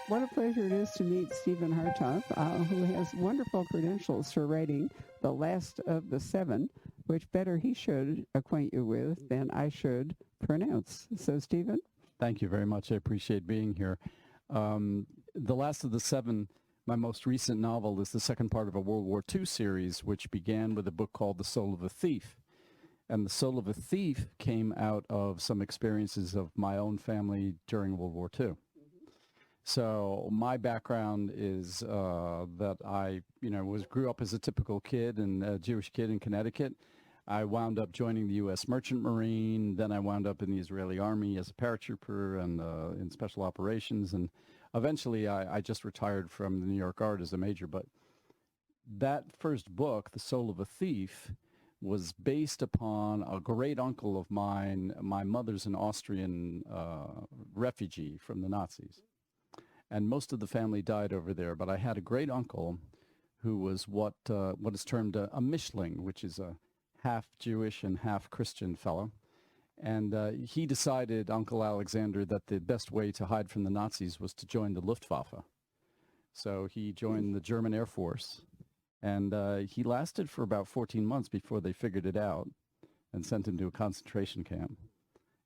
What a pleasure it is to meet Steven Hartov, who has wonderful credentials for writing The Last of the Seven, which better he should acquaint you with than I should pronounce. So, Steven? Thank you very much. I appreciate being here. The Last of the Seven, my most recent novel, is the second part of a World War II series, which began with a book called The Soul of a Thief. And The Soul of a Thief came out of some experiences of my own family during World War II. So my background is that I, grew up as a typical kid and a Jewish kid in Connecticut. I wound up joining the U.S. Merchant Marine. Then I wound up in the Israeli Army as a paratrooper and in special operations. And eventually I just retired from the New York Guard as a major. But that first book, The Soul of a Thief, was based upon a great uncle of mine. My mother's an Austrian refugee from the Nazis. And most of the family died over there. But I had a great uncle who was what is termed a Mischling, which is a half Jewish and half Christian fellow. And he decided, Uncle Alexander, that the best way to hide from the Nazis was to join the Luftwaffe. So he joined the German Air Force. And he lasted for about 14 months before they figured it out and sent him to a concentration camp.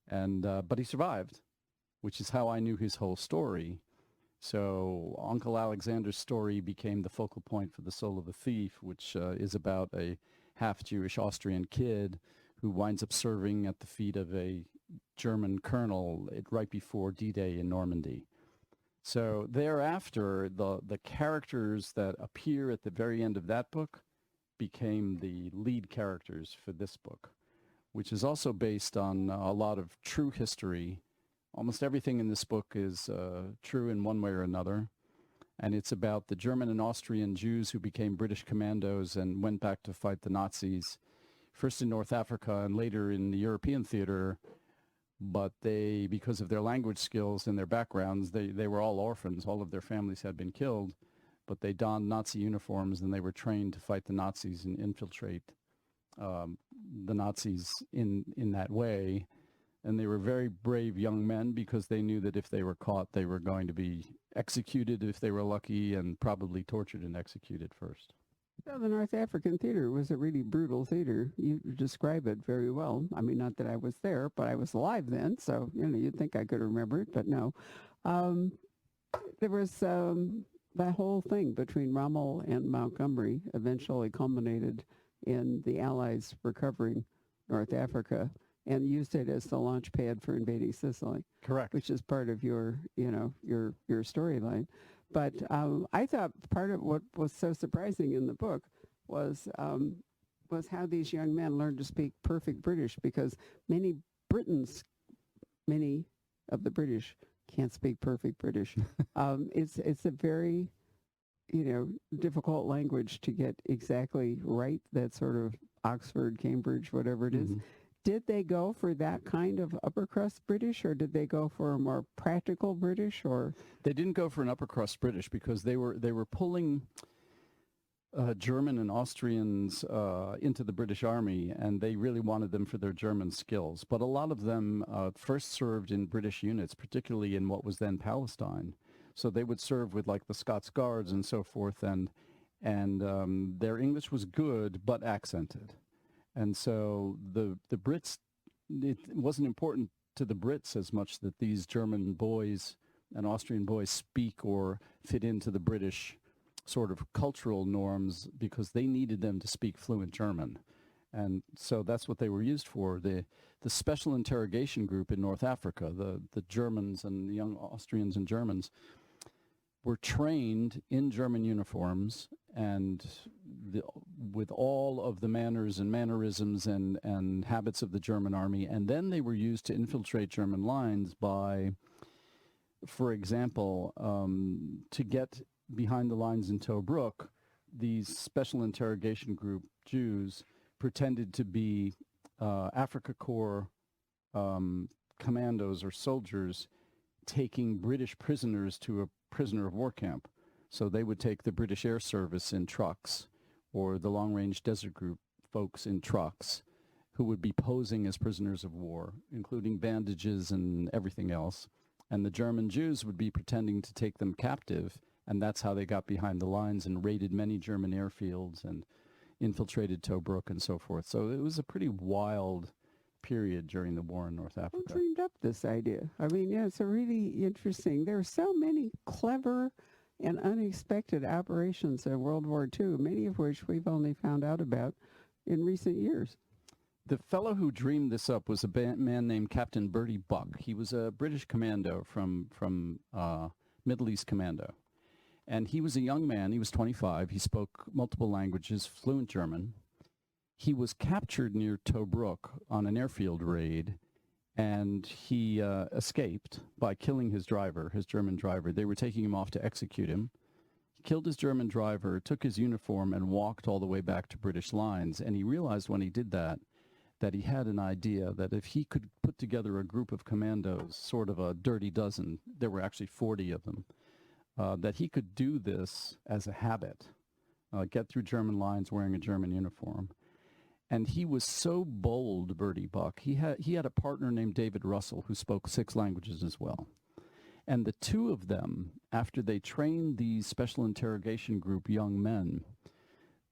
And but he survived, which is how I knew his whole story. So Uncle Alexander's story became the focal point for The Soul of a Thief, which is about a half-Jewish Austrian kid who winds up serving at the feet of a German colonel right before D-Day in Normandy. So thereafter, the characters that appear at the very end of that book became the lead characters for this book, which is also based on a lot of true history. Almost everything in this book is true in one way or another. And it's about the German and Austrian Jews who became British commandos and went back to fight the Nazis, first in North Africa and later in the European theater. But they, because of their language skills and their backgrounds, they were all orphans. All of their families had been killed, but they donned Nazi uniforms and they were trained to fight the Nazis and infiltrate the Nazis in that way. And they were very brave young men because they knew that if they were caught, they were going to be executed if they were lucky, and probably tortured and executed first. Well, the North African theater was a really brutal theater. You describe it very well. I mean, not that I was there, but I was alive then, so, you'd think I could remember it, but no. There was that whole thing between Rommel and Montgomery eventually culminated in the Allies recovering North Africa and used it as the launch pad for invading Sicily. Correct. Which is part of your storyline. But I thought part of what was so surprising in the book was how these young men learned to speak perfect British, because many of the British can't speak perfect British. It's a very, difficult language to get exactly right, that sort of Oxford, Cambridge, whatever it is. Did they go for that kind of upper crust British, or did they go for a more practical British? Or they didn't go for an upper crust British because they were pulling German and Austrians into the British Army, and they really wanted them for their German skills. But a lot of them first served in British units, particularly in what was then Palestine. So they would serve with like the Scots Guards and so forth, and their English was good but accented. And so the Brits, it wasn't important to the Brits as much that these German boys and Austrian boys speak or fit into the British sort of cultural norms, because they needed them to speak fluent German. And so that's what they were used for. The special interrogation group in North Africa, the Germans and the young Austrians and Germans, were trained in German uniforms and with all of the manners and mannerisms and habits of the German army. And then they were used to infiltrate German lines by, for example, to get behind the lines in Tobruk, these special interrogation group Jews pretended to be Afrika Korps commandos or soldiers taking British prisoners to a prisoner of war camp. So they would take the British Air Service in trucks, or the Long-Range Desert Group folks in trucks, who would be posing as prisoners of war, including bandages and everything else. And the German Jews would be pretending to take them captive, and that's how they got behind the lines and raided many German airfields and infiltrated Tobruk and so forth. So it was a pretty wild period during the war in North Who Africa. dreamed up this idea? I mean, yeah, it's a really interesting. There are so many clever and unexpected operations in World War II, many of which we've only found out about in recent years. The fellow who dreamed this up was a man named Captain Bertie Buck. He was a British commando from Middle East Commando. And he was a young man. He was 25. He spoke multiple languages, fluent German. He was captured near Tobruk on an airfield raid, and he escaped by killing his driver, his German driver. They were taking him off to execute him. He killed his German driver, took his uniform, and walked all the way back to British lines. And he realized when he did that he had an idea that if he could put together a group of commandos, sort of a dirty dozen, there were actually 40 of them, that he could do this as a habit, get through German lines wearing a German uniform. And he was so bold, Bertie Buck. He had a partner named David Russell who spoke 6 languages as well. And the two of them, after they trained these special interrogation group young men,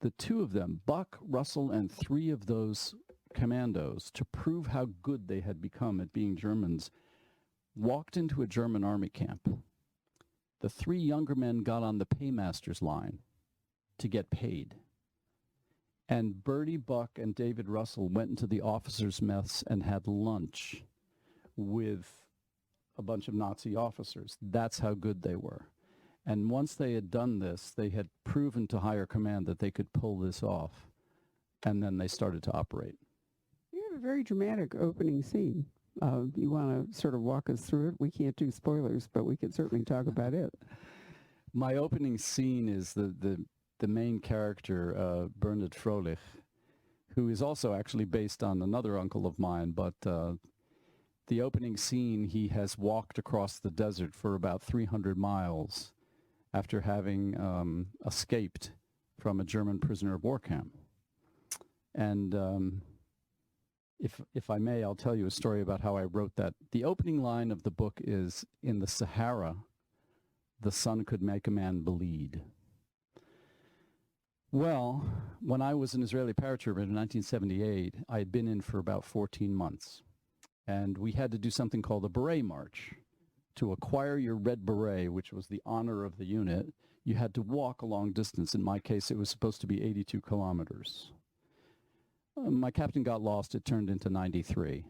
the two of them, Buck, Russell, and 3 of those commandos, to prove how good they had become at being Germans, walked into a German army camp. The 3 younger men got on the paymaster's line to get paid. And Bertie Buck and David Russell went into the officers' mess and had lunch with a bunch of Nazi officers. That's how good they were. And once they had done this, they had proven to higher command that they could pull this off. And then they started to operate. You have a very dramatic opening scene. You want to sort of walk us through it? We can't do spoilers, but we can certainly talk about it. My opening scene is the main character, Bernard Froelich, who is also actually based on another uncle of mine, but the opening scene, he has walked across the desert for about 300 miles after having escaped from a German prisoner of war camp. And if I may, I'll tell you a story about how I wrote that. The opening line of the book is, "In the Sahara, the sun could make a man bleed." Well, when I was an Israeli paratrooper in 1978, I had been in for about 14 months. And we had to do something called a beret march. To acquire your red beret, which was the honor of the unit, you had to walk a long distance. In my case, it was supposed to be 82 kilometers. My captain got lost. It turned into 93.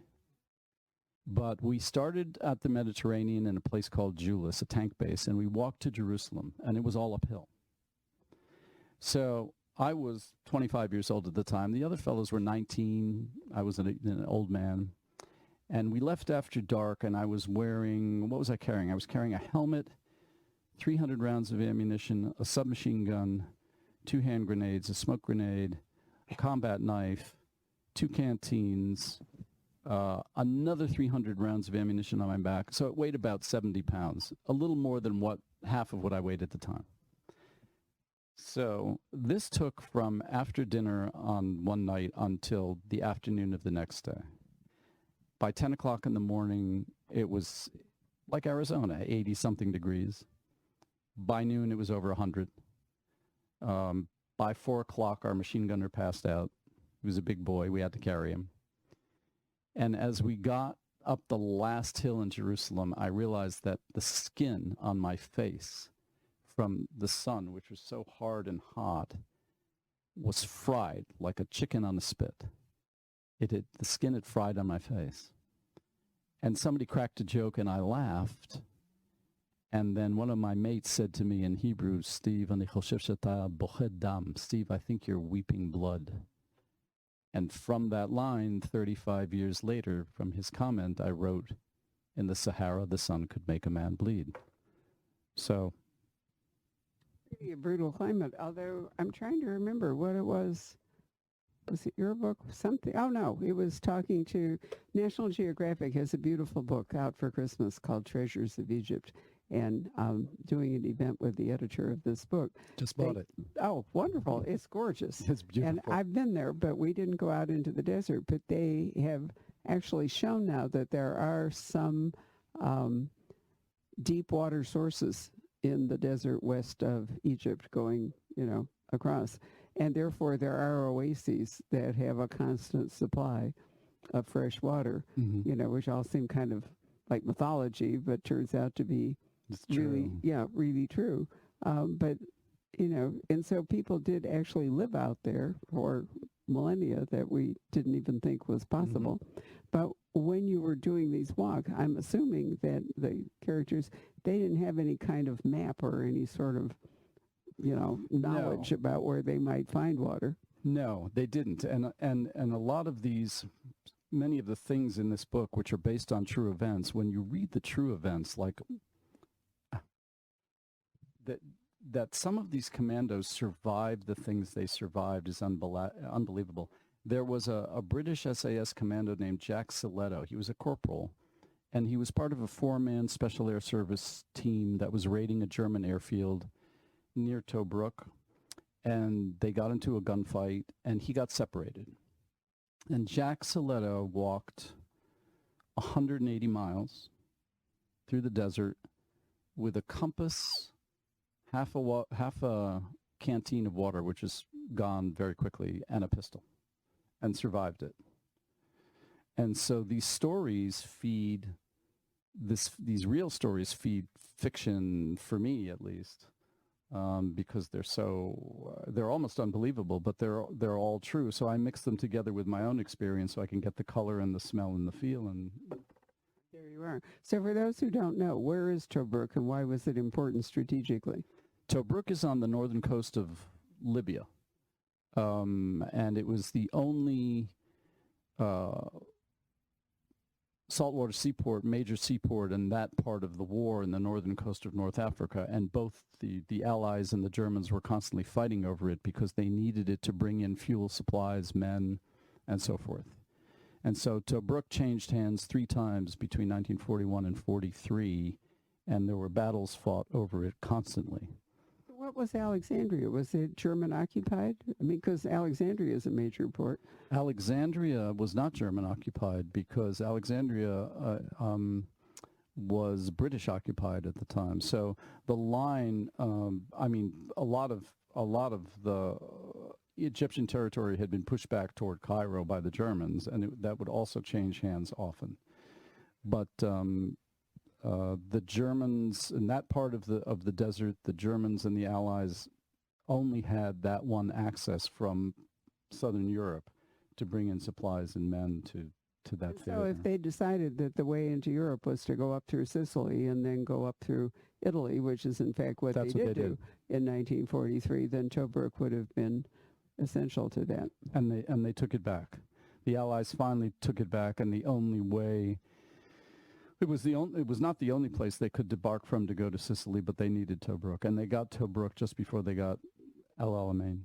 But we started at the Mediterranean in a place called Julis, a tank base, and we walked to Jerusalem, and it was all uphill. So I was 25 years old at the time. The other fellows were 19. I was an old man. And we left after dark, and I was wearing, what was I carrying? I was carrying a helmet, 300 rounds of ammunition, a submachine gun, 2 hand grenades, a smoke grenade, a combat knife, 2 canteens, another 300 rounds of ammunition on my back. So it weighed about 70 pounds, a little more than half of what I weighed at the time. So this took from after dinner on one night until the afternoon of the next day. By 10 o'clock in the morning, it was like Arizona, 80-something degrees. By noon, it was over 100. By 4 o'clock, our machine gunner passed out. He was a big boy. We had to carry him. And as we got up the last hill in Jerusalem, I realized that the skin on my face from the sun, which was so hard and hot, was fried like a chicken on a spit. The skin had fried on my face. And somebody cracked a joke, and I laughed. And then one of my mates said to me in Hebrew, Steve, Steve, I think you're weeping blood. And from that line, 35 years later, from his comment, I wrote, "In the Sahara, the sun could make a man bleed." So Pretty a brutal climate, although I'm trying to remember what it was. Was it your book? Something? Oh, no. It was talking to National Geographic has a beautiful book out for Christmas called Treasures of Egypt, and doing an event with the editor of this book. just bought it. Oh, wonderful. It's gorgeous. It's beautiful. And I've been there, but we didn't go out into the desert. But they have actually shown now that there are some deep water sources in the desert west of Egypt going, across. And therefore, there are oases that have a constant supply of fresh water, Hmm. which all seem kind of like mythology, but turns out to be It's really, true. really true. But, and so people did actually live out there for millennia that we didn't even think was Hmm. possible. But when you were doing these walks, I'm assuming that the characters, they didn't have any kind of map or any sort of, knowledge No, about where they might find water. no, they didn't. And a lot of these, many of the things in this book, which are based on true events, when you read the true events, like that, that some of these commandos survived the things they survived is unbelievable. There was a British SAS commando named Jack Siletto. He was a corporal, and he was part of a four-man Special Air Service team that was raiding a German airfield near Tobruk, and they got into a gunfight, and he got separated. And Jack Siletto walked 180 miles through the desert with a compass, half a canteen of water, which is gone very quickly, and a pistol, and survived it. And so these stories feed these real stories feed fiction, for me at least, because they're almost unbelievable, but they're all true. So I mix them together with my own experience, so I can get the color and the smell and the feel. And There you are. So for those who don't know, where is Tobruk and why was it important strategically? Tobruk is on the northern coast of Libya, and it was the only uh, saltwater seaport, major seaport in that part of the war in the northern coast of North Africa. And both the Allies and the Germans were constantly fighting over it because they needed it to bring in fuel supplies, men, and so forth. And so Tobruk changed hands 3 times between 1941 and 43, and there were battles fought over it constantly. What was Alexandria? Was it German occupied? I mean, because Alexandria is a major port. Alexandria was not German occupied because Alexandria was British occupied at the time. So the line, a lot of the Egyptian territory had been pushed back toward Cairo by the Germans, and that would also change hands often. But the Germans in that part of the desert, the Germans and the Allies only had that one access from southern Europe to bring in supplies and men to that And so theater. if they decided that the way into Europe was to go up through Sicily and then go up through Italy, which is in fact what That's they what did they do in 1943, then Tobruk would have been essential to that. And they took it back. The Allies finally took it back, and the only way it was not the only place they could debark from to go to Sicily, but they needed Tobruk, and they got Tobruk just before they got El Alamein,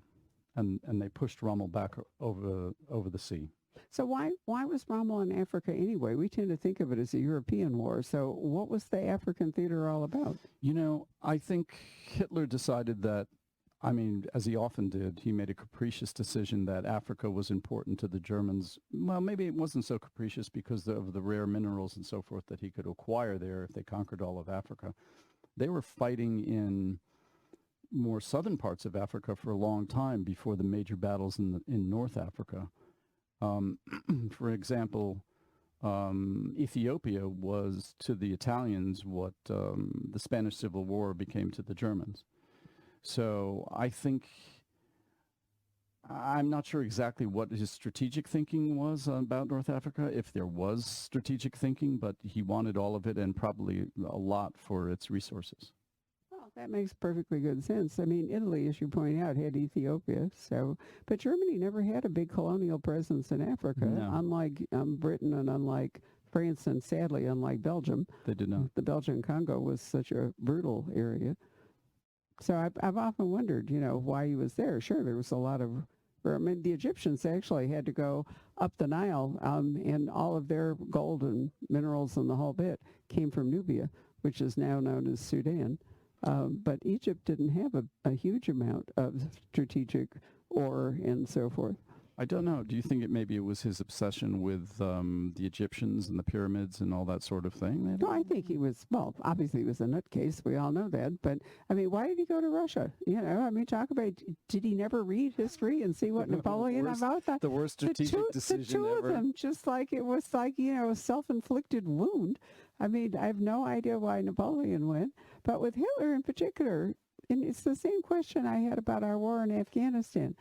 and they pushed Rommel back over the sea. So why was Rommel in Africa anyway? We tend to think of it as a European war. So what was the African theater all about? I think Hitler decided that, as he often did, he made a capricious decision that Africa was important to the Germans. Well, maybe it wasn't so capricious because of the rare minerals and so forth that he could acquire there if they conquered all of Africa. They were fighting in more southern parts of Africa for a long time before the major battles in North Africa. For example, Ethiopia was to the Italians what the Spanish Civil War became to the Germans. So I'm not sure exactly what his strategic thinking was about North Africa, if there was strategic thinking, but he wanted all of it and probably a lot for its resources. Well, that makes perfectly good sense. I mean, Italy, as you point out, had Ethiopia. So, but Germany never had a big colonial presence in Africa, No, unlike Britain and unlike France and sadly unlike Belgium. they did not. The Belgian Congo was such a brutal area. So I've often wondered, why he was there. Sure, there was a lot of, the Egyptians actually had to go up the Nile, and all of their gold and minerals and the whole bit came from Nubia, which is now known as Sudan. But Egypt didn't have a huge amount of strategic ore and so forth. I don't know. Do you think maybe it was his obsession with the Egyptians and the pyramids and all that sort of thing? Maybe? No, I think he was, well, obviously he was a nutcase. We all know that. But, I mean, why did he go to Russia? You know, I mean, talk about, did he never read history and see what Napoleon about that? The worst strategic decision the two ever. of them, just like it was like, you know, a self-inflicted wound. I mean, I have no idea why Napoleon went. But with Hitler in particular, and it's the same question I had about our war in Afghanistan.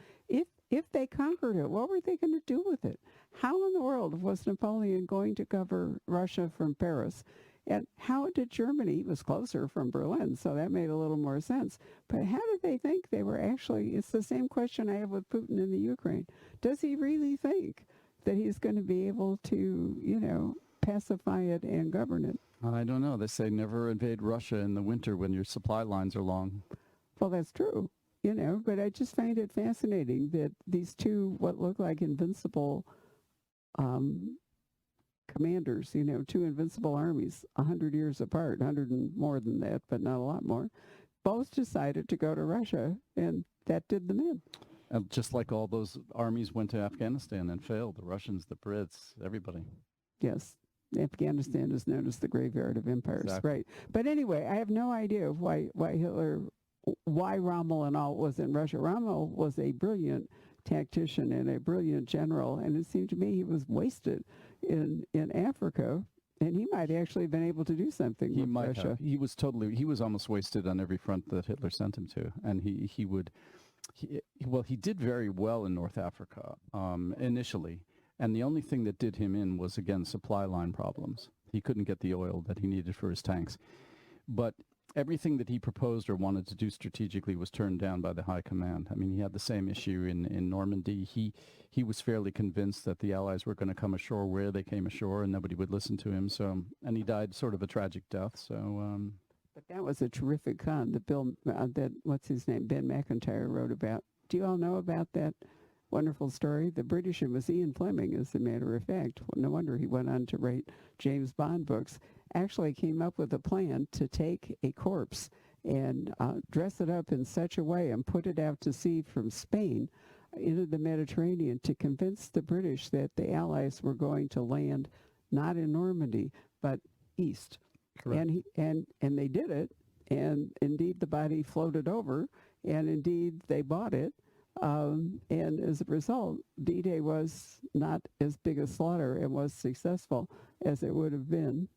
If they conquered it, what were they going to do with it? How in the world was Napoleon going to cover Russia from Paris? And how did Germany, it was closer from Berlin, so that made a little more sense. But how did they think they were actually, it's the same question I have with Putin in the Ukraine. Does he really think that he's going to be able to, you know, pacify it and govern it? I don't know. They say never invade Russia in the winter when your supply lines are long. Well, that's true. You know, but I just find it fascinating that these two, what look like invincible commanders, you know, two invincible armies, 100 years apart, 100 and more than that, but not a lot more, both decided to go to Russia, and that did them in. And just like all those armies went to Afghanistan and failed, the Russians, the Brits, everybody. Yes. Afghanistan is known as the graveyard of empires, Exactly. right? But anyway, I have no idea why Hitler, why Rommel and all was in Russia. Rommel was a brilliant tactician and a brilliant general, and it seemed to me he was wasted in Africa, and he might actually have been able to do something with Russia. Have. He was almost wasted on every front that Hitler sent him to, and he did very well in North Africa initially, and the only thing that did him in was, again, supply line problems. He couldn't get the oil that he needed for his tanks, but everything that he proposed or wanted to do strategically was turned down by the high command. I mean, he had the same issue in Normandy. He was fairly convinced that the Allies were going to come ashore where they came ashore, and nobody would listen to him. So, and he died sort of a tragic death. So, but that was a terrific con that what's his name, Ben McIntyre wrote about. Do you all know about that wonderful story? The British, it was Ian Fleming, as a matter of fact. No wonder he went on to write James Bond books. Actually came up with a plan to take a corpse and dress it up in such a way and put it out to sea from Spain into the Mediterranean to convince the British that the Allies were going to land not in Normandy but east. correct. And they did it, and indeed the body floated over, and indeed they bought it. And as a result, D-Day was not as big a slaughter and was successful as it would have been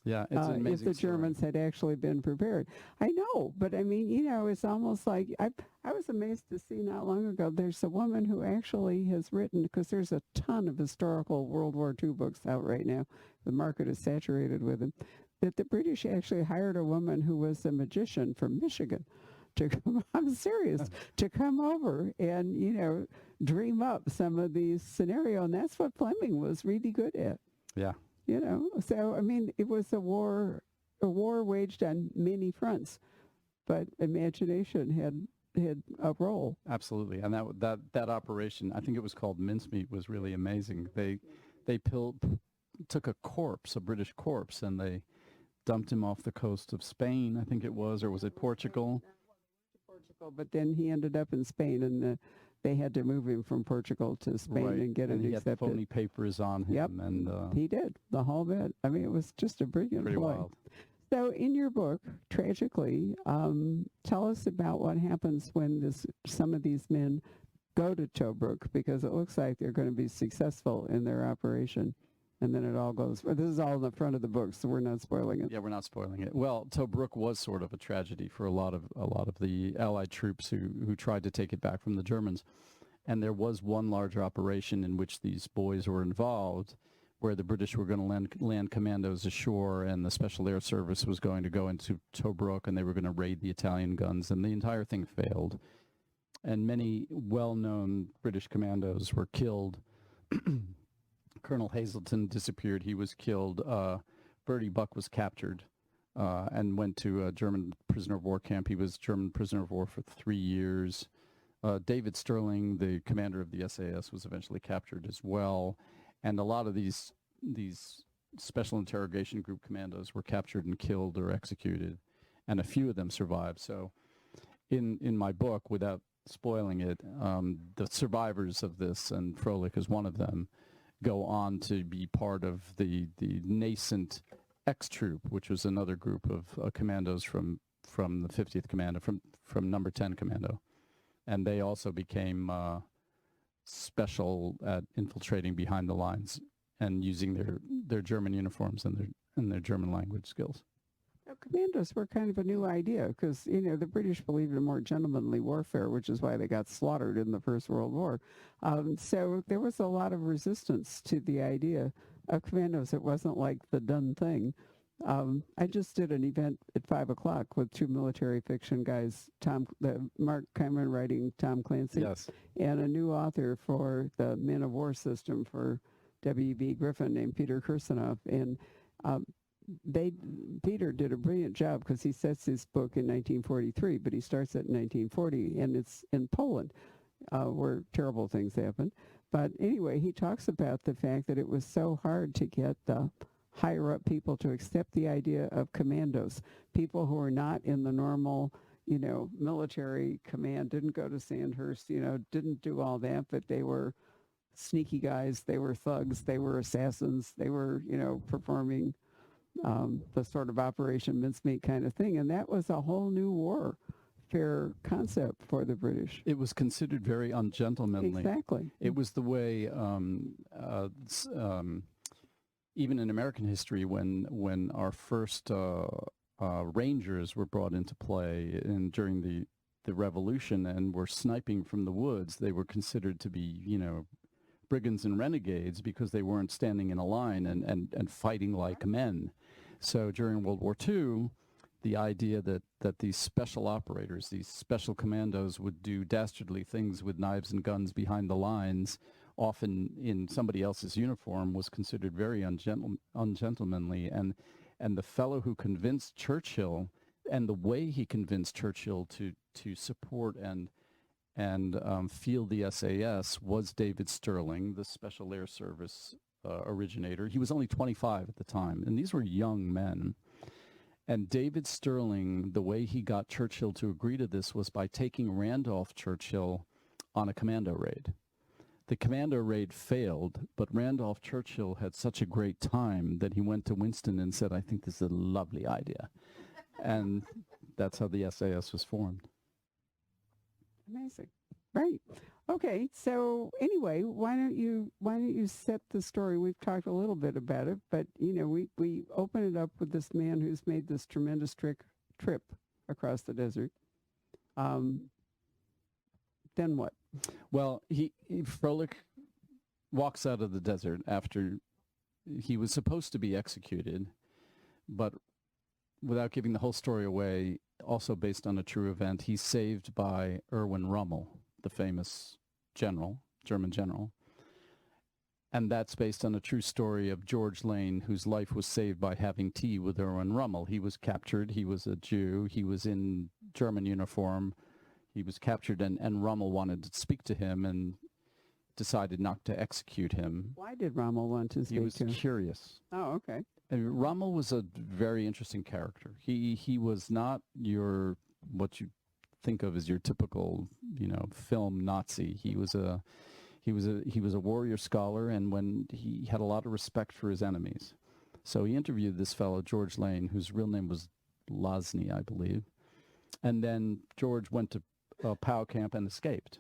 Yeah, it's an amazing if the story. Germans had actually been prepared. I know, but I mean, you know, it's almost like I was amazed to see not long ago, there's a woman who actually has written, because there's a ton of historical World War II books out right now. The market is saturated with them. That the British actually hired a woman who was a magician from Michigan to come, I'm serious, to come over and, you know, dream up some of these scenarios. And that's what Fleming was really good at. Yeah. You know, so I mean, it was a war waged on many fronts, but imagination had a role. Absolutely, and that operation, I think it was called Mincemeat, was really amazing. They took a corpse, a British corpse, and they dumped him off the coast of Spain, I think it was, or was it Portugal? Portugal, but then he ended up in Spain, and they had to move him from Portugal to Spain Right, and get and it he had accepted. phony papers on him, Yep. and He did the whole bit. I mean, it was just a brilliant pretty play. wild. So in your book, tragically, tell us about what happens when some of these men go to Tobruk, because it looks like they're going to be successful in their operation. And then it all goes, well, this is all in the front of the book, so we're not spoiling it. Yeah, we're not spoiling it. Well, Tobruk was sort of a tragedy for a lot of the Allied troops who tried to take it back from the Germans. And there was one large operation in which these boys were involved, where the British were going to land commandos ashore, and the Special Air Service was going to go into Tobruk, and they were going to raid the Italian guns, and the entire thing failed. And many well-known British commandos were killed. Colonel Hazelton disappeared. He was killed. Bertie Buck was captured and went to a German prisoner of war camp. He was German prisoner of war for 3 years. David Sterling, the commander of the SAS, was eventually captured as well. And a lot of these special interrogation group commandos were captured and killed or executed, and a few of them survived. So in my book, without spoiling it, the survivors of this, and Froelich is one of them, go on to be part of the nascent X Troop, which was another group of commandos from the 50th Commando, from Number 10 Commando, and they also became special at infiltrating behind the lines and using their German uniforms and their German language skills. Now, commandos were kind of a new idea because, the British believed in more gentlemanly warfare, which is why they got slaughtered in the First World War. So there was a lot of resistance to the idea of commandos. It wasn't like the done thing. I just did an event at 5 o'clock with two military fiction guys, Mark Cameron writing Tom Clancy, Yes. and a new author for the Men of War system for W.B. Griffin named Peter Kirsanov. And Peter did a brilliant job because he sets his book in 1943, but he starts it in 1940, and it's in Poland, where terrible things happened. But anyway, he talks about the fact that it was so hard to get the higher up people to accept the idea of commandos, people who are not in the normal, military command, didn't go to Sandhurst, didn't do all that, but they were sneaky guys, they were thugs, they were assassins, they were, performing the sort of Operation Mincemeat kind of thing. And that was a whole new warfare concept for the British. It was considered very ungentlemanly. Exactly. It was the way, even in American history, when our first Rangers were brought into play during the Revolution and were sniping from the woods, they were considered to be, brigands and renegades because they weren't standing in a line and fighting like men. So during World War II, the idea that these special operators, these special commandos would do dastardly things with knives and guns behind the lines, often in somebody else's uniform, was considered very ungentlemanly. And the fellow who convinced Churchill, and the way he convinced Churchill to support and field the SAS, was David Sterling, the Special Air Service originator. He was only 25 at the time, and these were young men. And David Sterling, the way he got Churchill to agree to this was by taking Randolph Churchill on a commando raid. The commando raid failed, but Randolph Churchill had such a great time that he went to Winston and said, "I think this is a lovely idea." And that's how the SAS was formed. Amazing. Right. Okay. So anyway, why don't you set the story? We've talked a little bit about it, but we open it up with this man who's made this tremendous trip across the desert. Then what? Well, Froelich walks out of the desert after he was supposed to be executed, but without giving the whole story away, also based on a true event, he's saved by Erwin Rommel, the famous German general. And that's based on a true story of George Lane, whose life was saved by having tea with Erwin Rommel. He was captured. He was a Jew. He was in German uniform. He was captured, and Rommel wanted to speak to him and decided not to execute him. Why did Rommel want to speak to him? He was curious. Oh, okay. And Rommel was a very interesting character. He was not what you think of as your typical, film Nazi. He was a warrior scholar, and when he had a lot of respect for his enemies. So he interviewed this fellow, George Lane, whose real name was Losny, I believe. And then George went to POW camp and escaped.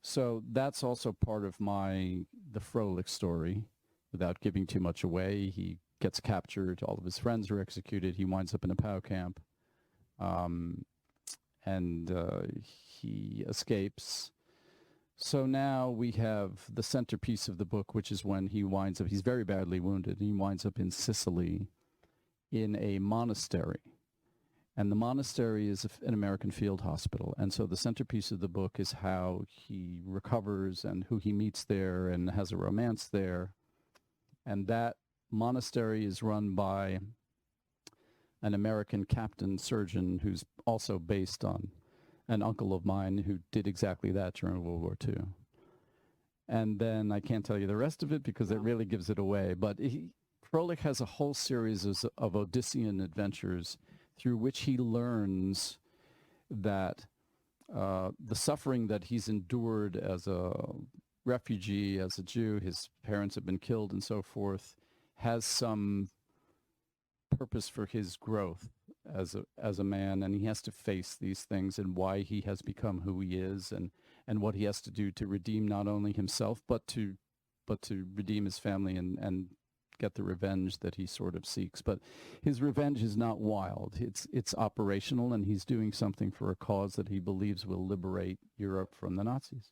So that's also part of the Froelich story. Without giving too much away, he gets captured. All of his friends are executed. He winds up in a POW camp. And he escapes. So now we have the centerpiece of the book, which is when he's very badly wounded. He winds up in Sicily in a monastery. And the monastery is an American field hospital. And so the centerpiece of the book is how he recovers and who he meets there and has a romance there. And that monastery is run by an American captain surgeon who's also based on an uncle of mine who did exactly that during World War II. And then I can't tell you the rest of it because it really gives it away. But Froelich has a whole series of Odyssean adventures through which he learns that the suffering that he's endured as a refugee, as a Jew, his parents have been killed and so forth, has some purpose for his growth as a man, and he has to face these things and why he has become who he is, and what he has to do to redeem not only himself but to redeem his family and get the revenge that he sort of seeks. But his revenge is not wild. It's operational, and he's doing something for a cause that he believes will liberate Europe from the Nazis.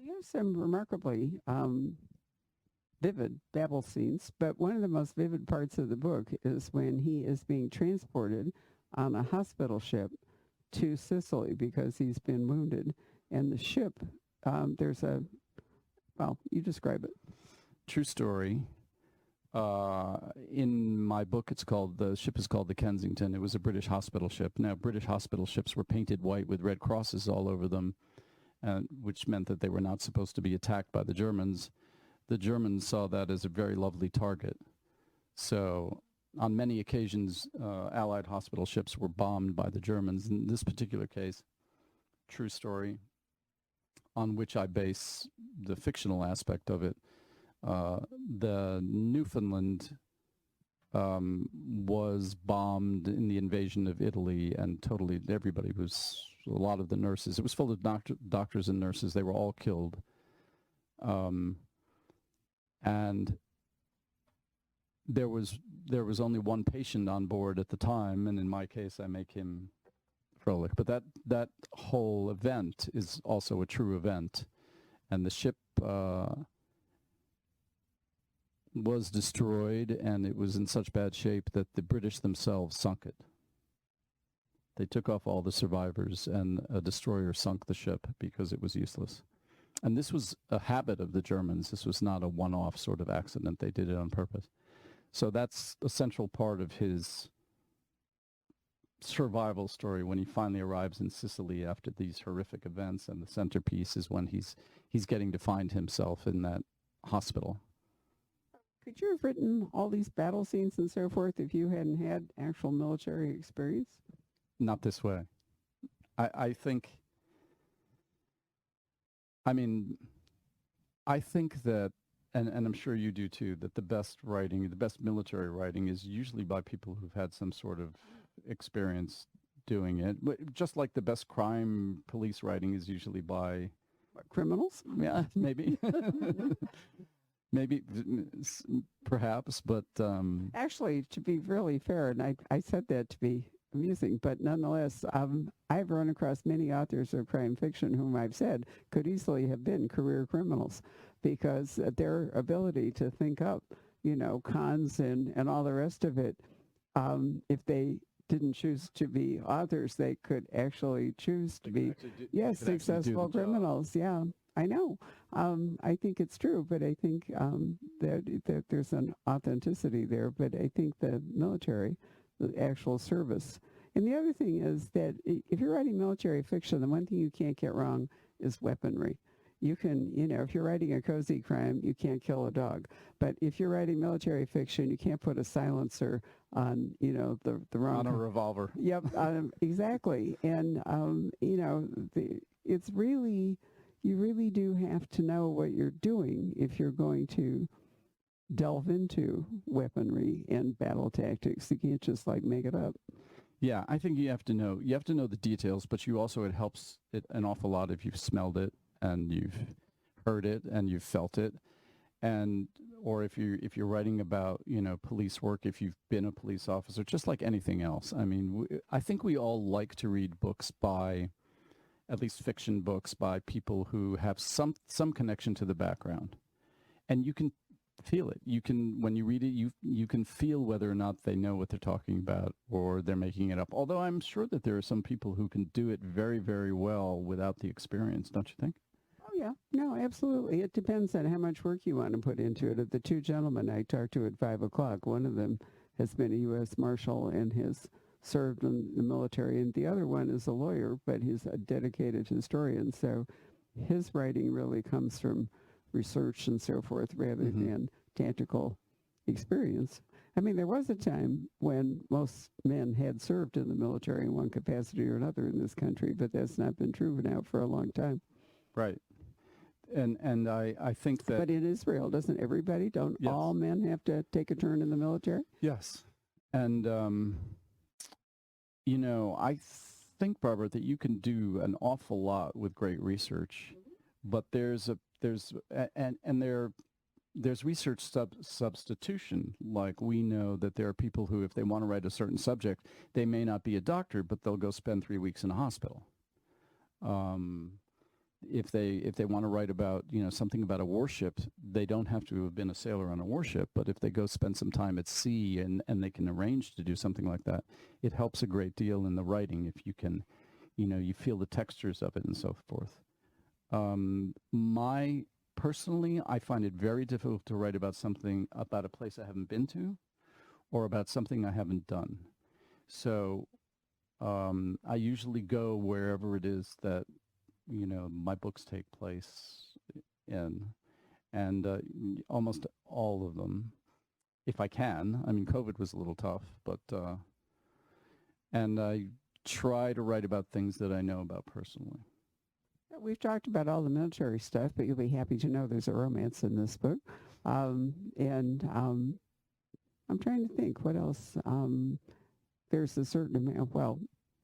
You have some remarkably vivid battle scenes, but one of the most vivid parts of the book is when he is being transported on a hospital ship to Sicily because he's been wounded. And the ship, you describe it. True story. In my book, the ship is called the Kensington. It was a British hospital ship. Now, British hospital ships were painted white with red crosses all over them, which meant that they were not supposed to be attacked by the Germans. The Germans saw that as a very lovely target. So on many occasions, Allied hospital ships were bombed by the Germans. In this particular case, true story, on which I base the fictional aspect of it, the Newfoundland was bombed in the invasion of Italy, and totally everybody was, a lot of the nurses, it was full of doctors and nurses, they were all killed. And there was only one patient on board at the time, and in my case, I make him Frolic. But that whole event is also a true event, and the ship was destroyed, and it was in such bad shape that the British themselves sunk it. They took off all the survivors, and a destroyer sunk the ship because it was useless. And this was a habit of the Germans. This was not a one-off sort of accident. They did it on purpose. So that's a central part of his survival story when he finally arrives in Sicily after these horrific events, and the centerpiece is when he's getting to find himself in that hospital. Could you have written all these battle scenes and so forth if you hadn't had actual military experience? Not this way. I think that, and I'm sure you do too, that the best writing, the best military writing is usually by people who've had some sort of experience doing it. Just like the best crime police writing is usually by criminals? Yeah, maybe. Maybe, perhaps, but... Actually, to be really fair, and I said that to be amusing, but nonetheless, I've run across many authors of crime fiction whom I've said could easily have been career criminals because their ability to think up, cons and all the rest of it, if they didn't choose to be authors, they could actually choose to be, successful criminals. Yeah, I know. I think it's true, but I think that there's an authenticity there. But I think the military, the actual service. And the other thing is that if you're writing military fiction, the one thing you can't get wrong is weaponry. You can, if you're writing a cozy crime, you can't kill a dog. But if you're writing military fiction, you can't put a silencer on, the wrong... On a revolver. Yep, exactly. And, it's really, you really do have to know what you're doing if you're going to delve into weaponry and battle tactics. You can't just make it up. Yeah, I think you have to know the details, but it helps it an awful lot if you've smelled it and you've heard it and you've felt it, or if you're writing about police work, if you've been a police officer, just like anything else. I mean, I think we all like to read books at least fiction books by people who have some connection to the background, and you can feel it. You can, when you read it, you can feel whether or not they know what they're talking about or they're making it up. Although I'm sure that there are some people who can do it very, very well without the experience, don't you think? Oh, yeah. No, absolutely. It depends on how much work you want to put into it. Of the two gentlemen I talked to at 5 o'clock, one of them has been a U.S. Marshal and has served in the military, and the other one is a lawyer, but he's a dedicated historian. So his writing really comes from research and so forth rather than tactical experience. I mean, there was a time when most men had served in the military in one capacity or another in this country, but that's not been true now for a long time. Right. And I think that But in Israel, doesn't everybody, don't yes, all men have to take a turn in the military? yes, and you know, I think, Barbara, that you can do an awful lot with great research, but there's research substitution. Like we know that there are people who, if they want to write a certain subject, they may not be a doctor, but they'll go spend 3 weeks in a hospital. If they want to write about, you know, something about a warship, they don't have to have been a sailor on a warship, but if they go spend some time at sea and they can arrange to do something like that, it helps a great deal in the writing if you can, you know, you feel the textures of it and so forth. Personally, I find it very difficult to write about something, about a place I haven't been to or about something I haven't done. So I usually go wherever it is that, you know, my books take place in, and almost all of them, if I can. I mean, COVID was a little tough, but and I try to write about things that I know about personally. We've talked about all the military stuff, but you'll be happy to know there's a romance in this book. And I'm trying to think what else. There's a certain amount, well,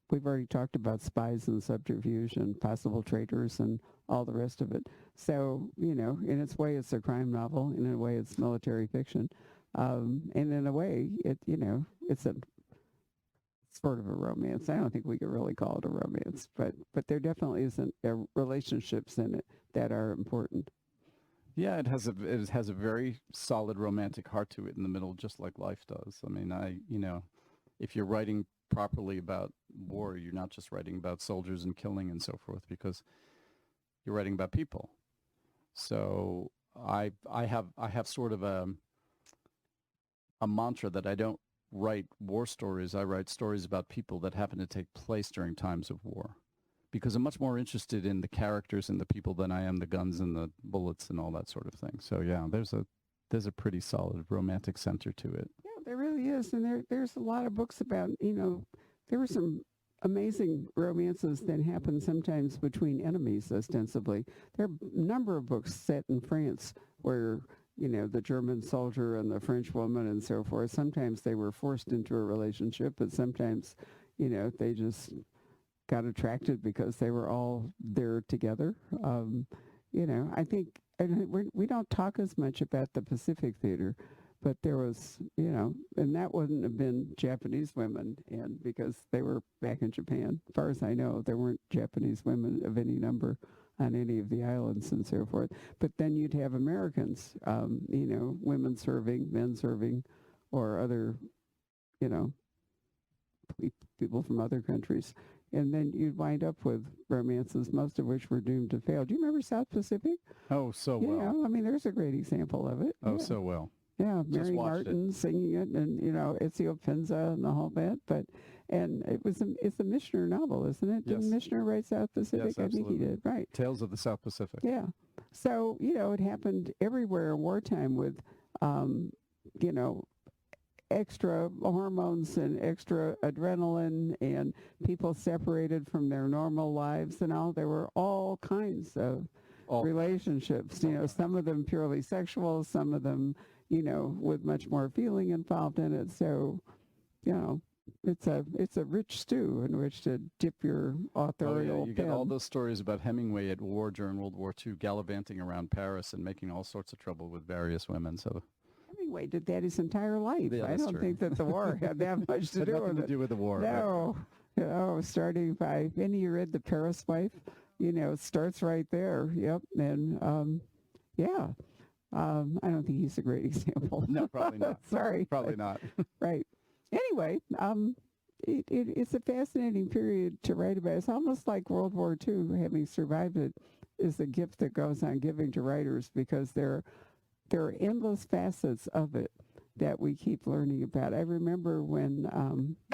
we've already talked about spies and subterfuge and possible traitors and all the rest of it. So, you know, in its way, it's a crime novel. In a way, it's military fiction. And in a way, it's a sort of a romance. I don't think we could really call it a romance, but there definitely isn't relationships in it that are important. Yeah, it has a very solid romantic heart to it in the middle, just like life does. I mean, if you're writing properly about war, you're not just writing about soldiers and killing and so forth, because you're writing about people. So I have sort of a mantra that I don't write war stories. I write stories about people that happen to take place during times of war, because I'm much more interested in the characters and the people than I am the guns and the bullets and all that sort of thing. So yeah, there's a pretty solid romantic center to it. Yeah, there really is, and there's a lot of books about, there were some amazing romances that happen sometimes between enemies, ostensibly. There are a number of books set in France where, the German soldier and the French woman and so forth, sometimes they were forced into a relationship, but sometimes, they just got attracted because they were all there together. I think, and we don't talk as much about the Pacific Theater, but there was, and that wouldn't have been Japanese women, and because they were back in Japan. As far as I know, there weren't Japanese women of any number on any of the islands and so forth. But then you'd have Americans, women serving, men serving, or other, people from other countries. And then you'd wind up with romances, most of which were doomed to fail. Do you remember South Pacific? Oh, so well. Yeah, I mean, there's a great example of it. Oh, yeah. so well. Yeah, Mary Martin singing it, and Ezio Pinza and the whole bit. And it's a Mishner novel, isn't it? Yes. Didn't Mishner write South Pacific? Yes, I think he did. Right. Tales of the South Pacific. Yeah. So it happened everywhere in wartime with, extra hormones and extra adrenaline and people separated from their normal lives and all. There were all kinds of relationships. Some of them purely sexual, some of them with much more feeling involved in it. So, it's a rich stew in which to dip your authorial You pen. get all those stories about Hemingway at war during World War II, gallivanting around Paris and making all sorts of trouble with various women. So Hemingway did that his entire life. Yeah, I don't think that the war had that much to do with it. Nothing to do with the war. No. Starting by, any you read The Paris Wife, it starts right there. Yep. And, yeah. I don't think he's a great example. No, probably not. Sorry. Probably not. Right. Anyway, it's a fascinating period to write about. It's almost like World War II, having survived it, is a gift that goes on giving to writers, because there are endless facets of it that we keep learning about. I remember when,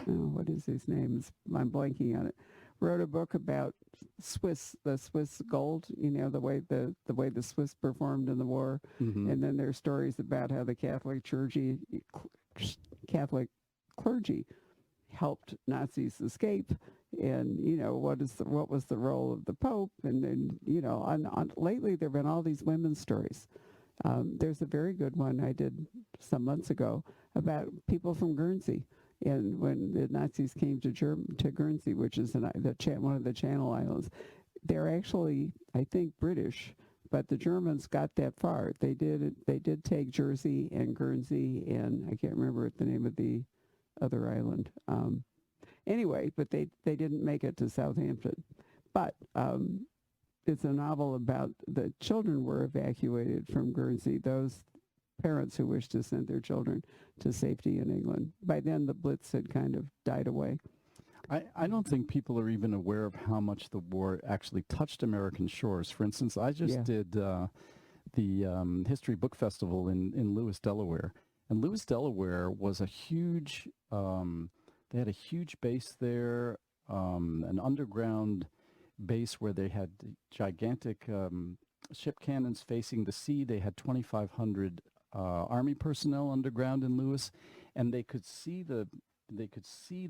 what is his name? I'm blanking on it. Wrote a book about the Swiss gold, the way the Swiss performed in the war. Mm-hmm. And then there's stories about how the Catholic Church Catholic clergy helped Nazis escape, and what was the role of the Pope, and then lately there've been all these women's stories. There's a very good one I did some months ago about people from Guernsey, and when the Nazis came to Guernsey, which is one of the Channel Islands. They're actually, I think, British, but the Germans got that far. They did take Jersey and Guernsey, and I can't remember the name of the other island. Anyway, but they didn't make it to Southampton. But it's a novel about the children were evacuated from Guernsey, those parents who wished to send their children to safety in England. By then, the Blitz had kind of died away. I don't think people are even aware of how much the war actually touched American shores. For instance, I just did the History Book Festival in Lewis, Delaware. And Lewis, Delaware was a huge, they had a huge base there, an underground base where they had gigantic ship cannons facing the sea. They had 2,500 Army personnel underground in Lewis, and they could see the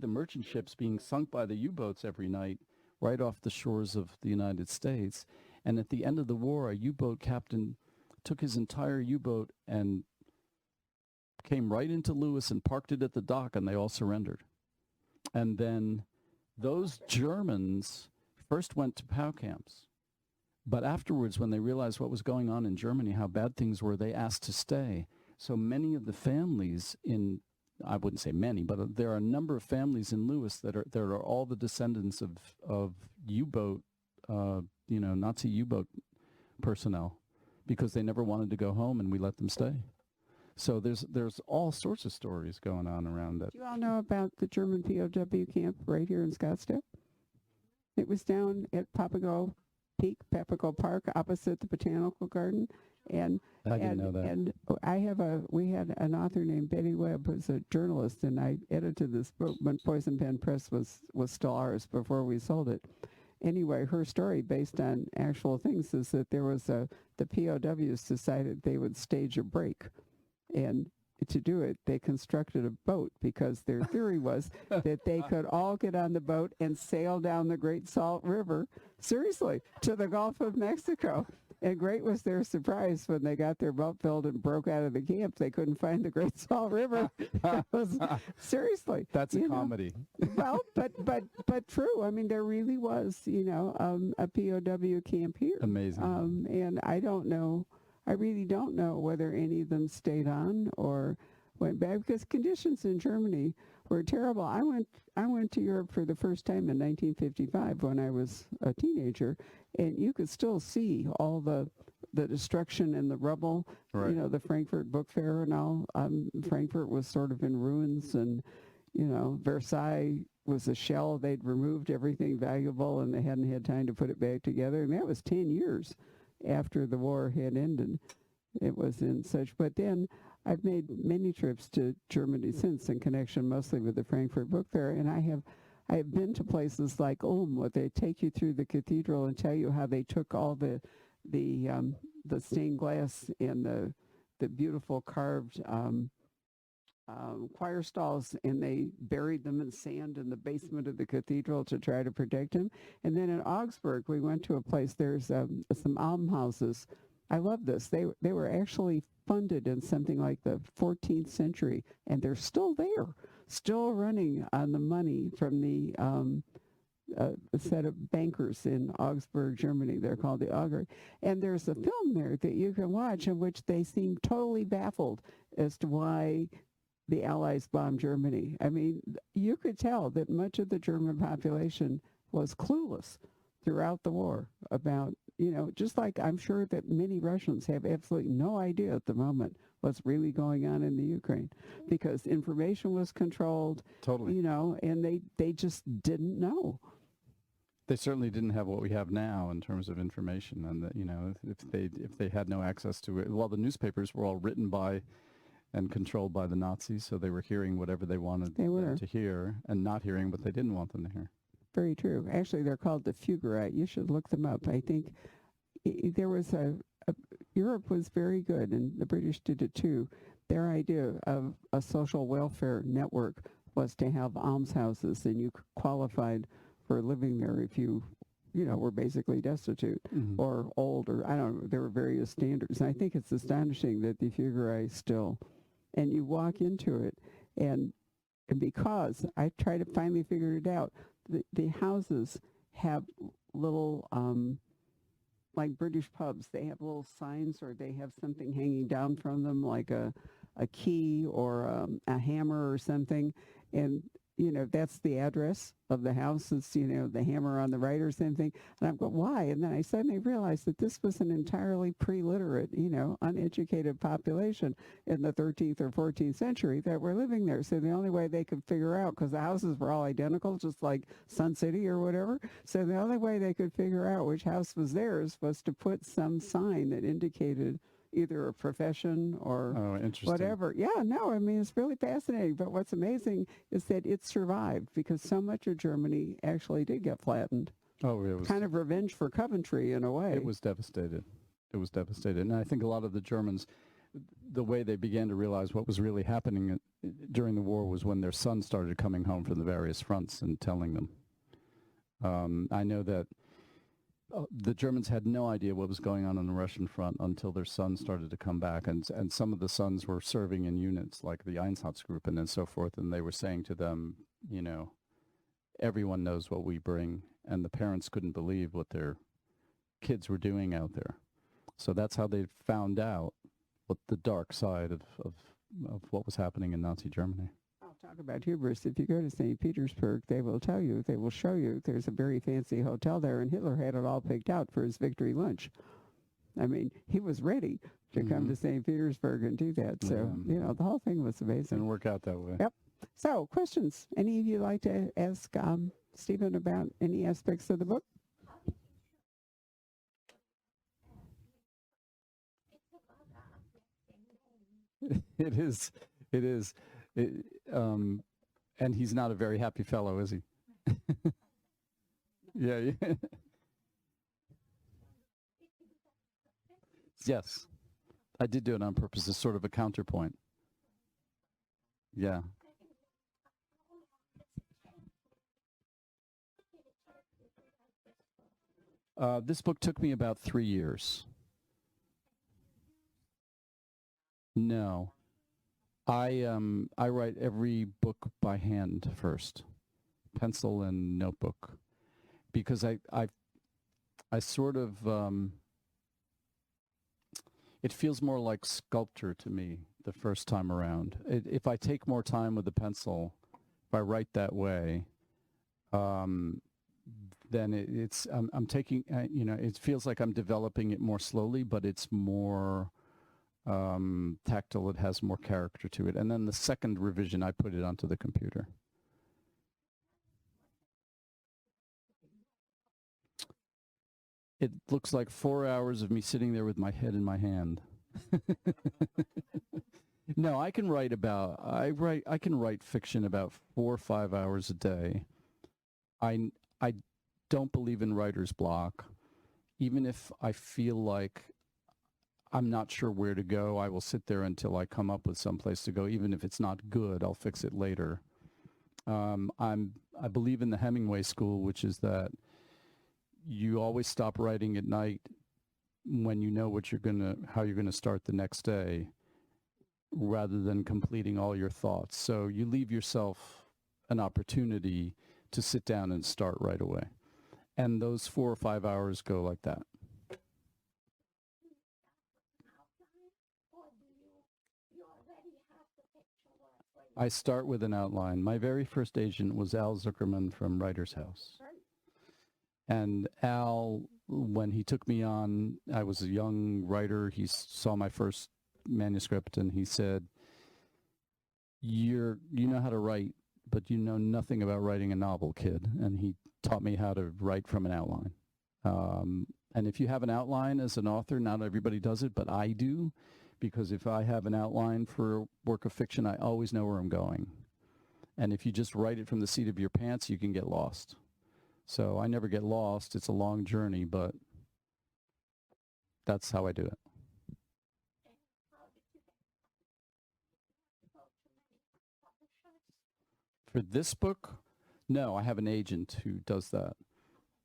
merchant ships being sunk by the U-boats every night right off the shores of the United States. And at the end of the war, a U-boat captain took his entire U-boat and came right into Lewis and parked it at the dock, and they all surrendered. And then those Germans first went to POW camps. But afterwards, when they realized what was going on in Germany, how bad things were, they asked to stay. So many of the families I wouldn't say many, but there are a number of families in Lewis that are all the descendants of U-boat, Nazi U-boat personnel, because they never wanted to go home, and we let them stay. So there's all sorts of stories going on around that. Do you all know about the German POW camp right here in Scottsdale? It was down at Papago Park, opposite the Botanical Garden. And I didn't know that. And we had an author named Betty Webb, who's a journalist, and I edited this book when Poison Pen Press was still ours before we sold it. Anyway, her story, based on actual things, is that there was the POWs decided they would stage a break, and to do it, they constructed a boat because their theory was that they could all get on the boat and sail down the Great Salt River, seriously, to the Gulf of Mexico. And great was their surprise when they got their boat filled and broke out of the camp. They couldn't find the Great Salt River. Seriously. That's a comedy. Well, but true. I mean, there really was, a POW camp here. Amazing. And I really don't know whether any of them stayed on or went back, because conditions in Germany were terrible. I went to Europe for the first time in 1955 when I was a teenager, and you could still see all the destruction and the rubble. Right. The Frankfurt Book Fair and all. Frankfurt was sort of in ruins, and Versailles was a shell. They'd removed everything valuable, and they hadn't had time to put it back together. And that was 10 years after the war had ended. It was in such. But then I've made many trips to Germany since, in connection mostly with the Frankfurt Book Fair, and I have been to places like Ulm, where they take you through the cathedral and tell you how they took all the stained glass and the beautiful carved choir stalls, and they buried them in sand in the basement of the cathedral to try to protect them. And then in Augsburg, we went to a place, there's some almhouses. I love this. They were actually funded in something like the 14th century, and they're still there, still running on the money from the a set of bankers in Augsburg, Germany. They're called the Augur. And there's a film there that you can watch in which they seem totally baffled as to why the Allies bombed Germany. I mean, you could tell that much of the German population was clueless throughout the war about, just like I'm sure that many Russians have absolutely no idea at the moment what's really going on in the Ukraine, because information was controlled. Totally. And they just didn't know. They certainly didn't have what we have now in terms of information, and if they had no access to it, well, the newspapers were all written by and controlled by the Nazis, so they were hearing whatever they wanted them to hear and not hearing what they didn't want them to hear. Very true. Actually, they're called the Führer. You should look them up. I think there was Europe was very good, and the British did it too. their idea of a social welfare network was to have almshouses, and you qualified for living there if you were basically destitute Mm-hmm. or old, or I don't know, there were various standards. And I think it's astonishing that the Figueroa still, and you walk into it, and, and because I tried to finally figure it out, the houses have little, like British pubs, they have little signs or they have something hanging down from them, like a key or a hammer or something. And, that's the address of the house. It's, the hammer on the right or something. And I'm going, why? And then I suddenly realized that this was an entirely pre-literate, uneducated population in the 13th or 14th century that were living there. So the only way they could figure out, because the houses were all identical, just like Sun City or whatever. So the only way they could figure out which house was theirs was to put some sign that indicated either a profession or whatever. Yeah, no, I mean, it's really fascinating. But what's amazing is that it survived because so much of Germany actually did get flattened. Oh, it was kind of revenge for Coventry in a way. It was devastated. It was devastated. And I think a lot of the Germans, the way they began to realize what was really happening during the war was when their sons started coming home from the various fronts and telling them. I know that the Germans had no idea what was going on the Russian front until their sons started to come back. And some of the sons were serving in units like the Einsatzgruppen and so forth. And they were saying to them, everyone knows what we bring. And the parents couldn't believe what their kids were doing out there. So that's how they found out what the dark side of what was happening in Nazi Germany. I'll talk about hubris. If you go to St. Petersburg, they will show you, there's a very fancy hotel there, and Hitler had it all picked out for his victory lunch. I mean, he was ready to come to St. Petersburg and do that. So, the whole thing was amazing. Didn't work out that way. Yep. So, questions? Any of you like to ask Stephen about any aspects of the book? It is. And he's not a very happy fellow, is he? Yeah. Yes. I did do it on purpose as sort of a counterpoint. Yeah. This book took me about 3 years. No. I write every book by hand first, pencil and notebook, because I sort of it feels more like sculpture to me the first time around. If I take more time with the pencil, if I write that way, then I'm taking it feels like I'm developing it more slowly, but it's more tactile. It has more character to it. And then the second revision, I put it onto the computer. It looks like 4 hours of me sitting there with my head in my hand. No, I can write fiction about 4 or 5 hours a day. I don't believe in writer's block. Even if I feel like I'm not sure where to go, I will sit there until I come up with some place to go. Even if it's not good, I'll fix it later. I believe in the Hemingway school, which is that you always stop writing at night when you know how you're gonna start the next day, rather than completing all your thoughts. So you leave yourself an opportunity to sit down and start right away. And those 4 or 5 hours go like that. I start with an outline. My very first agent was Al Zuckerman from Writer's House. And Al, when he took me on, I was a young writer. He saw my first manuscript and he said, you know how to write, but you know nothing about writing a novel, kid. And he taught me how to write from an outline. And if you have an outline as an author, not everybody does it, but I do. Because if I have an outline for a work of fiction, I always know where I'm going. And if you just write it from the seat of your pants, you can get lost. So I never get lost. It's a long journey, but that's how I do it. For this book, no, I have an agent who does that.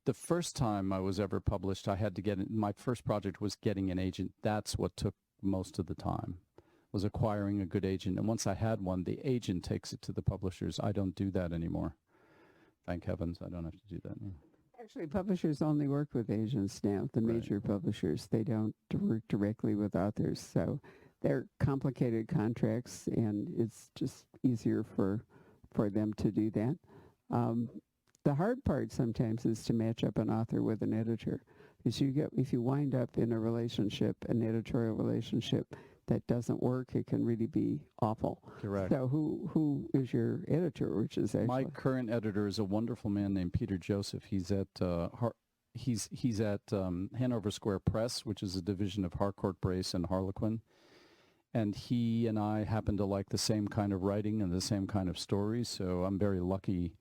The first time I was ever published, I had to my first project was getting an agent. That's what took most of the time, was acquiring a good agent. And once I had one, the agent takes it to the publishers. I don't do that anymore. Thank heavens I don't have to do that anymore. Actually, publishers only work with agents now, the major publishers. They don't work directly with authors. So they're complicated contracts, and it's just easier for them to do that. The hard part sometimes is to match up an author with an editor. Because if you wind up in a relationship, an editorial relationship that doesn't work, it can really be awful. Correct. So who is your editor, which is actually... My current editor is a wonderful man named Peter Joseph. He's at he's at Hanover Square Press, which is a division of Harcourt Brace and Harlequin. And he and I happen to like the same kind of writing and the same kind of stories, so I'm very lucky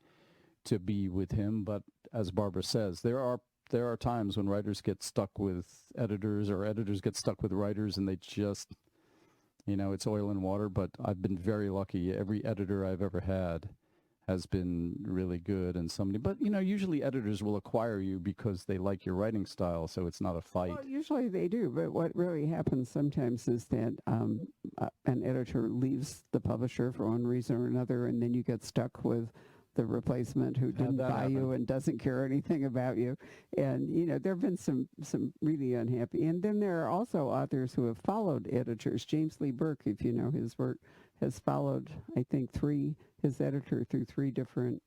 to be with him. But as Barbara says, there are times when writers get stuck with editors, or editors get stuck with writers, and they just, it's oil and water. But I've been very lucky. Every editor I've ever had has been really good, and but usually editors will acquire you because they like your writing style, so it's not a fight. Well, usually they do, but what really happens sometimes is that an editor leaves the publisher for one reason or another, and then you get stuck with the replacement who didn't buy you and doesn't care anything about you. And, there have been some really unhappy. And then there are also authors who have followed editors. James Lee Burke, if you know his work, has followed, I think, his editor through 3 different,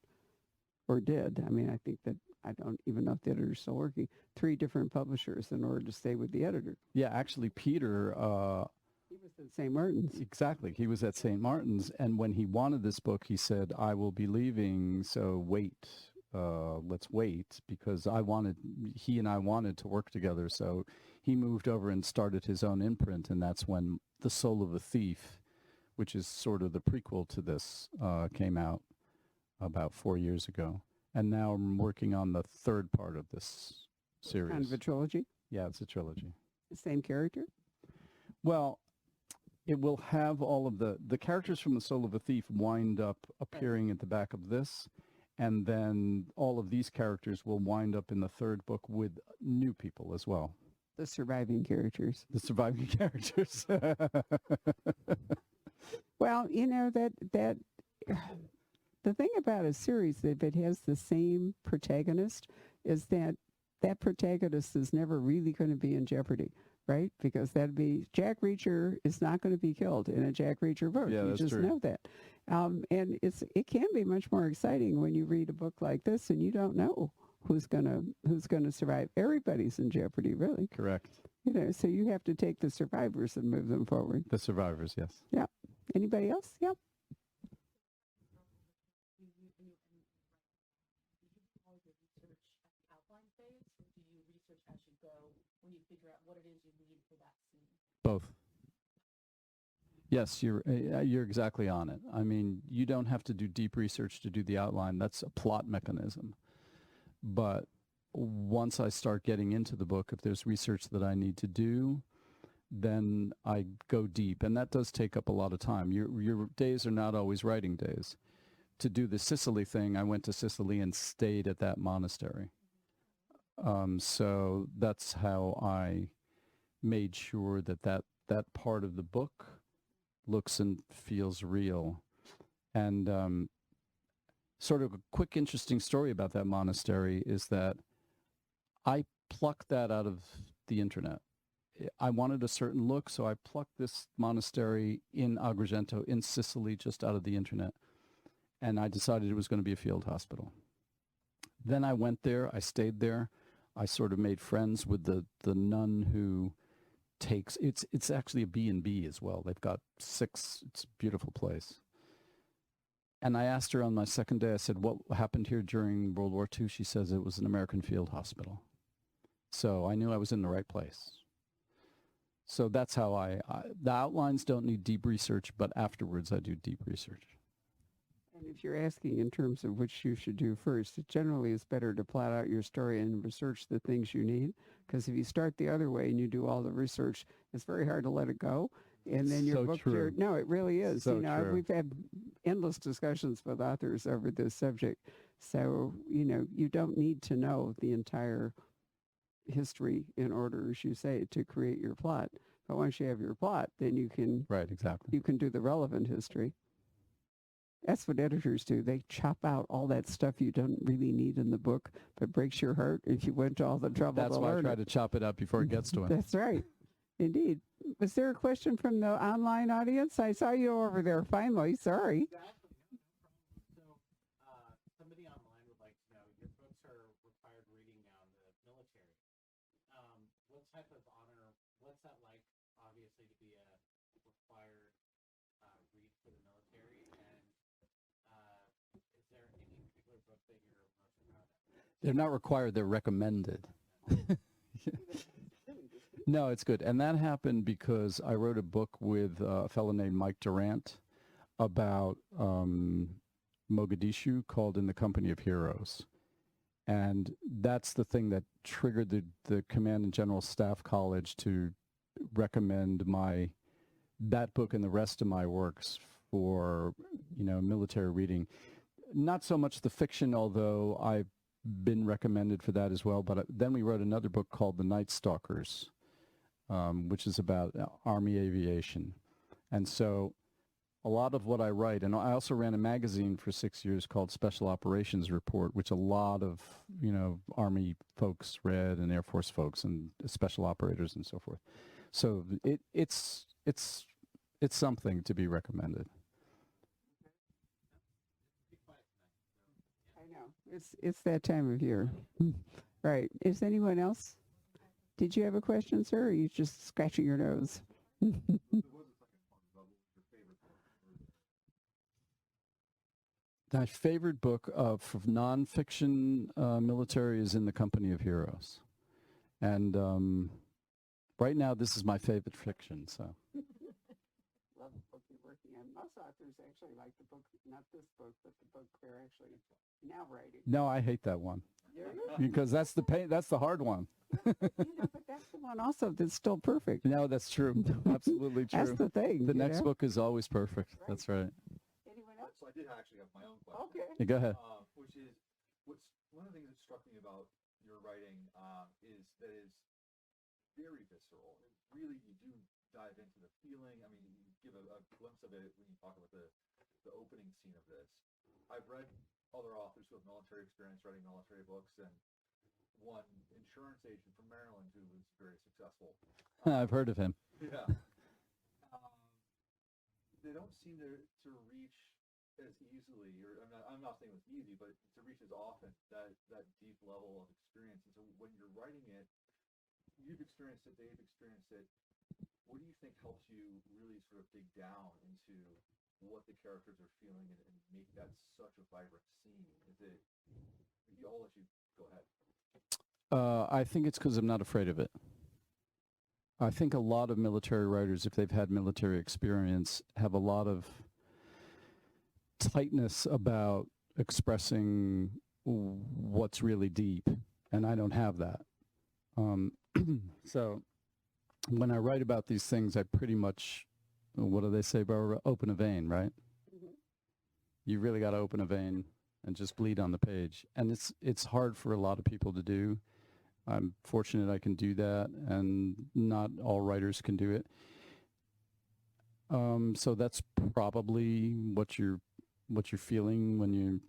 or did. I mean, I think that, I don't even know if the editor's still working, 3 different publishers in order to stay with the editor. Yeah, actually, Peter... he was at St. Martin's. Exactly. He was at St. Martin's, and when he wanted this book, he said, I will be leaving, so let's wait, because he and I wanted to work together. So he moved over and started his own imprint, and that's when The Soul of a Thief, which is sort of the prequel to this, came out about 4 years ago. And now I'm working on the 3rd part of this series. Kind of a trilogy? Yeah, it's a trilogy. The same character? Well, it will have all of the characters from The Soul of a Thief wind up appearing at the back of this, and then all of these characters will wind up in the 3rd book with new people as well. The surviving characters. The surviving characters. Well, that the thing about a series, if it has the same protagonist, is that protagonist is never really going to be in jeopardy, right? Because that'd be Jack Reacher is not going to be killed in a Jack Reacher book. Yeah, you just true. know that. And it can be much more exciting when you read a book like this and you don't know who's gonna survive. Everybody's in jeopardy, really. Correct. So you have to take the survivors and move them forward. The survivors, yes. Yeah. Anybody else? Yeah. When you figure out what it is you need for that scene? Both. Yes, you're exactly on it. I mean, you don't have to do deep research to do the outline. That's a plot mechanism. But once I start getting into the book, if there's research that I need to do, then I go deep, and that does take up a lot of time. Your days are not always writing days. To do the Sicily thing, I went to Sicily and stayed at that monastery. So that's how I made sure that part of the book looks and feels real. And sort of a quick, interesting story about that monastery is that I plucked that out of the internet. I wanted a certain look, so I plucked this monastery in Agrigento, in Sicily, just out of the internet. And I decided it was going to be a field hospital. Then I went there, I stayed there. I sort of made friends with the nun who takes, it's actually a B&B as well. They've got 6, it's a beautiful place. And I asked her on my second day, I said, what happened here during World War II? She says it was an American field hospital. So I knew I was in the right place. So that's how the outlines don't need deep research, but afterwards I do deep research. And if you're asking in terms of which you should do first, it generally is better to plot out your story and research the things you need. Because if you start the other way and you do all the research, it's very hard to let it go. And then your So book, true. no, it really is. So true. We've had endless discussions with authors over this subject. So, you don't need to know the entire history in order, as you say, to create your plot. But once you have your plot, then Right, exactly. you can do the relevant history. That's what editors do. They chop out all that stuff you don't really need in the book, but breaks your heart if you went to all the trouble That's to why I learn try it. to chop it up before it gets to him. That's right. Indeed. Was there a question from the online audience? I saw you over there finally. Sorry. Exactly. No, no problem. So, somebody online would like to know, your books are required reading now in the military. What type of honor, what's that like, obviously, to be a required read for the military? And is there any particular book that you're most proud of? They're not required, they're recommended. No, it's good. And that happened because I wrote a book with a fellow named Mike Durant about Mogadishu called In the Company of Heroes. And that's the thing that triggered the Command and General Staff College to recommend that book and the rest of my works for, military reading. Not so much the fiction, although I've been recommended for that as well. But then we wrote another book called The Night Stalkers, which is about Army aviation. And so a lot of what I write, and I also ran a magazine for 6 years called Special Operations Report, which a lot of, Army folks read and Air Force folks and special operators and so forth. So it's something to be recommended. I know. It's that time of year. Right. Is anyone else? Did you have a question, sir, or are you just scratching your nose? My favorite book of nonfiction military is In the Company of Heroes. And right now, this is my favorite fiction. So Love the book you're working on. Most authors actually like the book, not this book, but the book they're actually now writing. no, I hate that one because that's the hard one. But that's the one also that's still perfect. No, that's true. Absolutely true. That's the thing. The next book is always perfect. Right. That's right. Anyone else? So I did actually have my own question. Okay. Yeah, go ahead. Which is, what's one of the things that struck me about your writing is that it's very visceral. It really, you do dive into the feeling. I mean, you give a glimpse of it when you talk about the opening scene of this. I've read other authors who have military experience writing military books, and one insurance agent from Maryland who was very successful. I've heard of him. Yeah. They don't seem to reach as easily, or I'm not saying it's easy, but to reach as often that deep level of experience. And so when you're writing it, you've experienced it, they've experienced it. What do you think helps you really sort of dig down into what the characters are feeling and make that such a vibrant scene? Is it? I'll let you go ahead. I think it's because I'm not afraid of it. I think a lot of military writers, if they've had military experience, have a lot of tightness about expressing what's really deep, and I don't have that. So when I write about these things, I pretty much, what do they say, Barbara? Open a vein, right? Mm-hmm. You really got to open a vein and just bleed on the page. And it's hard for a lot of people to do. I'm fortunate I can do that, and not all writers can do it. So that's probably what you're feeling when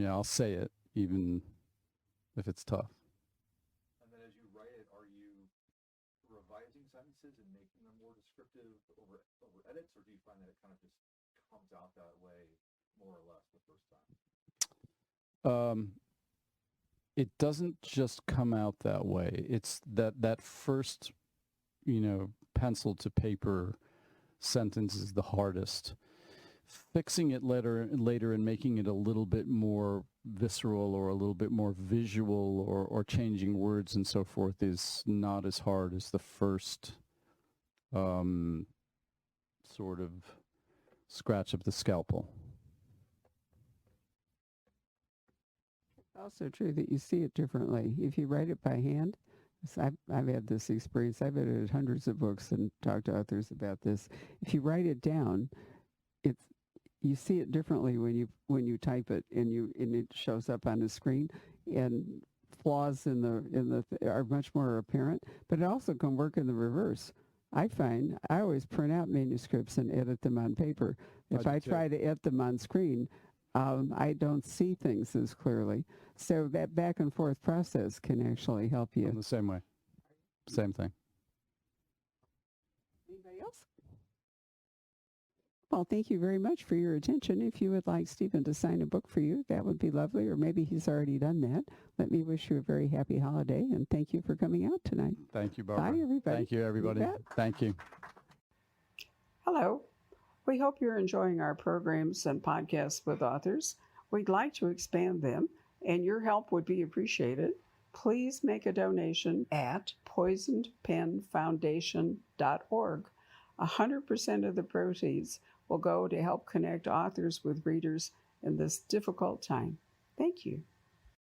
I'll say it, even if it's tough. And then as you write it, are you revising sentences and making them more descriptive over edits, or do you find that it kind of just comes out that way more or less the first time? It doesn't just come out that way. It's that first, pencil to paper sentence is the hardest. Fixing it later and making it a little bit more visceral or a little bit more visual or changing words and so forth is not as hard as the first sort of scratch of the scalpel. Also true that you see it differently. If you write it by hand, I've had this experience. I've edited hundreds of books and talked to authors about this. If you write it down, you see it differently when you type it and it shows up on the screen, and flaws in the are much more apparent. But it also can work in the reverse. I find I always print out manuscripts and edit them on paper. If do I too. try to edit them on screen, I don't see things as clearly. So that back and forth process can actually help I'm you. the same way. Same thing. Anybody else? Well, thank you very much for your attention. If you would like Stephen to sign a book for you, that would be lovely, or maybe he's already done that. Let me wish you a very happy holiday, and thank you for coming out tonight. Thank you, Barbara. Bye, everybody. Thank you, everybody. bet. Thank you. Hello. We hope you're enjoying our programs and podcasts with authors. We'd like to expand them, and your help would be appreciated. Please make a donation at poisonedpenfoundation.org. 100% of the proceeds will go to help connect authors with readers in this difficult time. Thank you.